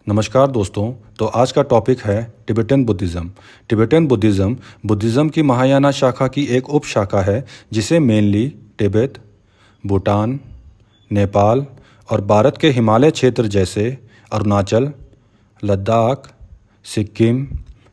नमस्कार दोस्तों। तो आज का टॉपिक है Tibetan Buddhism. Tibetan Buddhism Buddhism की महायाना शाखा की एक उप शाखा है जिसे मेनली तिब्बत, भूटान, नेपाल और भारत के हिमालय क्षेत्र जैसे अरुणाचल, लद्दाख, सिक्किम,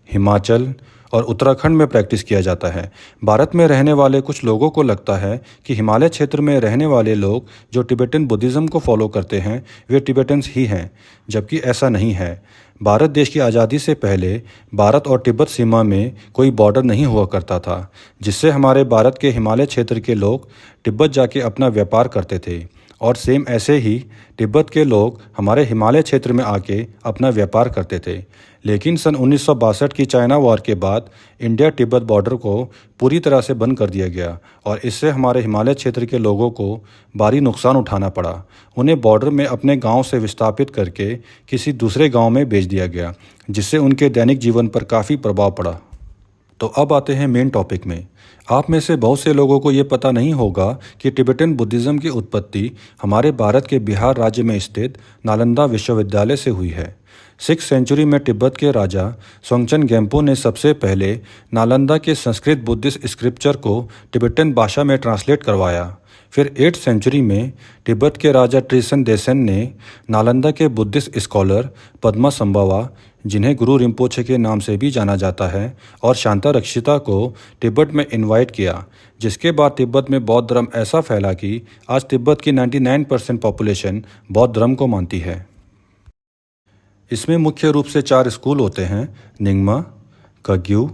हिमाचल और उत्तराखंड में प्रैक्टिस किया जाता है। भारत में रहने वाले कुछ लोगों को लगता है कि हिमालय क्षेत्र में रहने वाले लोग जो तिब्बतन बुद्धिज़्म को फॉलो करते हैं वे तिब्बतन्स ही हैं, जबकि ऐसा नहीं है। भारत देश की आज़ादी से पहले भारत और तिब्बत सीमा में कोई बॉर्डर नहीं हुआ करता था, जिससे हमारे भारत के हिमालय क्षेत्र के लोग तिब्बत जाके अपना व्यापार करते थे और सेम ऐसे ही तिब्बत के लोग हमारे हिमालय क्षेत्र में आके अपना व्यापार करते थे। लेकिन सन 1962 की चाइना वॉर के बाद इंडिया तिब्बत बॉर्डर को पूरी तरह से बंद कर दिया गया और इससे हमारे हिमालय क्षेत्र के लोगों को भारी नुकसान उठाना पड़ा। उन्हें बॉर्डर में अपने गांव से विस्थापित करके किसी दूसरे गांव में भेज दिया गया, जिससे उनके दैनिक जीवन पर काफ़ी प्रभाव पड़ा। तो अब आते हैं मेन टॉपिक में। आप में से बहुत से लोगों को ये पता नहीं होगा कि तिब्बतन बुद्धिज़्म की उत्पत्ति हमारे भारत के बिहार राज्य में स्थित नालंदा विश्वविद्यालय से हुई है। 6th सेंचुरी में तिब्बत के राजा सोंगचन गेम्पो ने सबसे पहले नालंदा के संस्कृत बुद्धिस्ट स्क्रिप्चर को तिब्बतन भाषा में ट्रांसलेट करवाया। फिर 8th सेंचुरी में तिब्बत के राजा ट्रिसन देसन ने नालंदा के बुद्धिस्ट स्कॉलर पद्मा संभवा, जिन्हें गुरु रिम्पोछे के नाम से भी जाना जाता है, और शांता रक्षिता को तिब्बत में इनवाइट किया, जिसके बाद तिब्बत में बौद्ध धर्म ऐसा फैला कि आज तिब्बत की 99% पॉपुलेशन बौद्ध धर्म को मानती है। इसमें मुख्य रूप से 4 स्कूल होते हैं: निंगमा, कग्यू,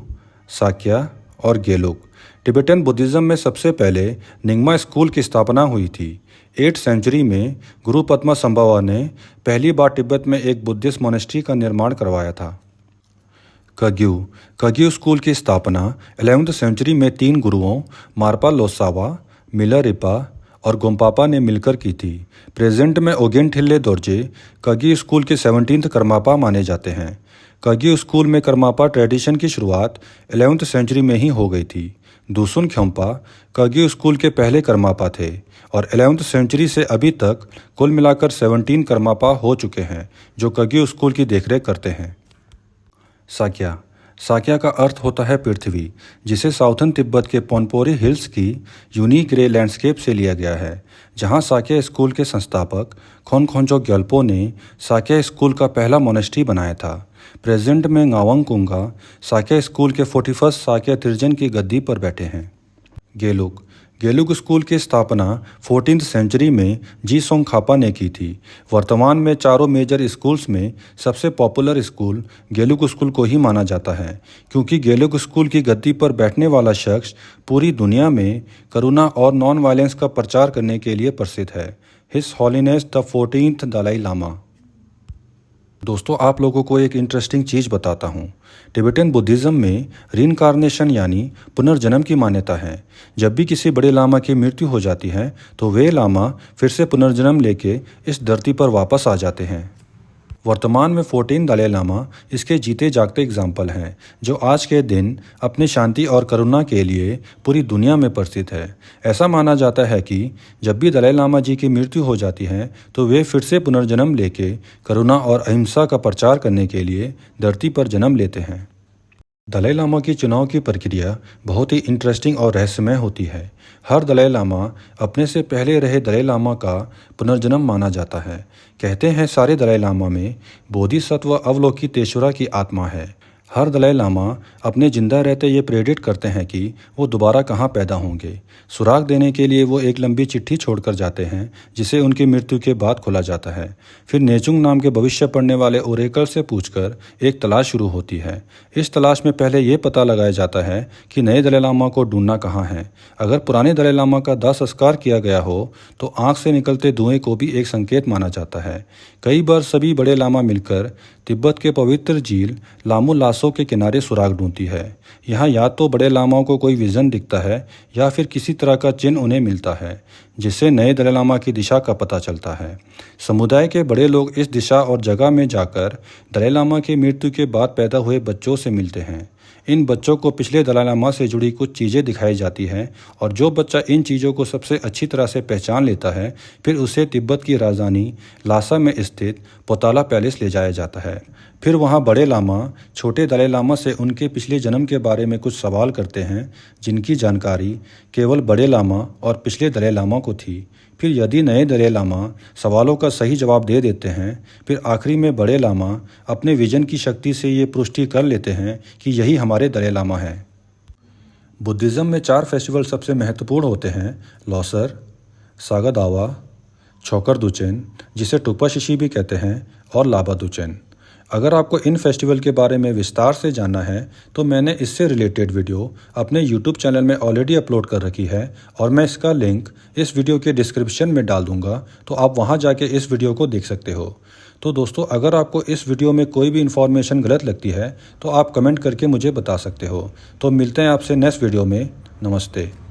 साक्या और गेलुक। तिब्बतन बुद्धिज़्म में सबसे पहले निंगमा स्कूल की स्थापना हुई थी। 8th सेंचुरी में गुरु पद्मा संभवा ने पहली बार तिब्बत में एक बुद्धिस्ट मोनेस्ट्री का निर्माण करवाया था। कग्यू स्कूल की स्थापना 11th सेंचुरी में 3 गुरुओं मारपा लोसावा, मिलारिपा और गोम्पापा ने मिलकर की थी। प्रेजेंट में ओगेन ठिल्ले दोरजे कग्यू स्कूल के 17th करमापा माने जाते हैं। कग्यू स्कूल में करमापा ट्रेडिशन की शुरुआत 11th सेंचुरी में ही हो गई थी। दुसुन ख्योम्पा कग्यू स्कूल के पहले करमापा थे और 11th सेंचुरी से अभी तक कुल मिलाकर 17 करमापा हो चुके हैं जो कग्यू स्कूल की देखरेख करते हैं। साक्या का अर्थ होता है पृथ्वी, जिसे साउथर्न तिब्बत के पोनपोरी हिल्स की यूनिक ग्रे लैंडस्केप से लिया गया है, जहां साक्या स्कूल के संस्थापक खोनखोंजो ग्यल्पो ने साक्या स्कूल का पहला मोनेस्ट्री बनाया था। प्रेजेंट में गावंगकुंगा साक्या स्कूल के 41st साक्या तिर्जन की गद्दी पर बैठे हैं। गेलुक स्कूल की स्थापना 14th सेंचुरी में जी सोंगखापा ने की थी। वर्तमान में चारों मेजर स्कूल्स में सबसे पॉपुलर स्कूल गेलुक स्कूल को ही माना जाता है, क्योंकि गेलुक स्कूल की गद्दी पर बैठने वाला शख्स पूरी दुनिया में करुणा और नॉन वायलेंस का प्रचार करने के लिए प्रसिद्ध है। His Holiness the 14th Dalai Lama. दोस्तों, आप लोगों को एक इंटरेस्टिंग चीज़ बताता हूँ। तिब्बतन बुद्धिज़्म में रीइंकार्नेशन यानी पुनर्जन्म की मान्यता है। जब भी किसी बड़े लामा की मृत्यु हो जाती है तो वे लामा फिर से पुनर्जन्म लेके इस धरती पर वापस आ जाते हैं। वर्तमान में 14 दलाई लामा इसके जीते जागते एग्जाम्पल हैं, जो आज के दिन अपनी शांति और करुणा के लिए पूरी दुनिया में प्रसिद्ध है। ऐसा माना जाता है कि जब भी दलाई लामा जी की मृत्यु हो जाती है तो वे फिर से पुनर्जन्म लेके करुणा और अहिंसा का प्रचार करने के लिए धरती पर जन्म लेते हैं। दलाई लामा की चुनाव की प्रक्रिया बहुत ही इंटरेस्टिंग और रहस्यमय होती है। हर दलाई लामा अपने से पहले रहे दलाई लामा का पुनर्जन्म माना जाता है। कहते हैं सारे दलाई लामा में बोधिसत्व अवलोकितेश्वरा की आत्मा है। हर दलाई लामा अपने जिंदा रहते ये प्रेडिक्ट करते हैं कि वो दोबारा कहाँ पैदा होंगे। सुराग देने के लिए वो एक लंबी चिट्ठी छोड़कर जाते हैं, जिसे उनकी मृत्यु के बाद खोला जाता है। फिर नेचुंग नाम के भविष्य पढ़ने वाले ओरेकल से पूछकर एक तलाश शुरू होती है। इस तलाश में पहले ये पता लगाया जाता है कि नए दलाई लामा को ढूंढना कहाँ है। अगर पुराने दलाई लामा का दाह संस्कार किया गया हो तो आँख से निकलते धुएं को भी एक संकेत माना जाता है। कई बार सभी बड़े लामा मिलकर तिब्बत के पवित्र झील लामू लासो के किनारे सुराग ढूंढती है। यहाँ या तो बड़े लामाओं को कोई विजन दिखता है या फिर किसी तरह का चिन्ह उन्हें मिलता है, जिससे नए दलाई लामा की दिशा का पता चलता है। समुदाय के बड़े लोग इस दिशा और जगह में जाकर दलाई लामा की मृत्यु के बाद पैदा हुए बच्चों से मिलते हैं। इन बच्चों को पिछले दलाई लामा से जुड़ी कुछ चीज़ें दिखाई जाती हैं और जो बच्चा इन चीज़ों को सबसे अच्छी तरह से पहचान लेता है फिर उसे तिब्बत की राजधानी लासा में स्थित पोताला पैलेस ले जाया जाता है। फिर वहाँ बड़े लामा छोटे दलाई लामा से उनके पिछले जन्म के बारे में कुछ सवाल करते हैं जिनकी जानकारी केवल बड़े लामा और पिछले दलाई लामा को थी। फिर यदि नए दलाई लामा सवालों का सही जवाब दे देते हैं फिर आखिरी में बड़े लामा अपने विजन की शक्ति से ये पुष्टि कर लेते हैं कि यही हमारे दलाई लामा है। बुद्धिज़्म में 4 फेस्टिवल सबसे महत्वपूर्ण होते हैं: लॉसर, सागा दावा, छोकर दुचेन जिसे टुप्पा शिशी भी कहते हैं और लाबा दुचेन। अगर आपको इन फेस्टिवल के बारे में विस्तार से जानना है तो मैंने इससे रिलेटेड वीडियो अपने YouTube चैनल में ऑलरेडी अपलोड कर रखी है और मैं इसका लिंक इस वीडियो के डिस्क्रिप्शन में डाल दूंगा, तो आप वहां जाके इस वीडियो को देख सकते हो। तो दोस्तों, अगर आपको इस वीडियो में कोई भी इन्फॉर्मेशन गलत लगती है तो आप कमेंट करके मुझे बता सकते हो। तो मिलते हैं आपसे नेक्स्ट वीडियो में। नमस्ते।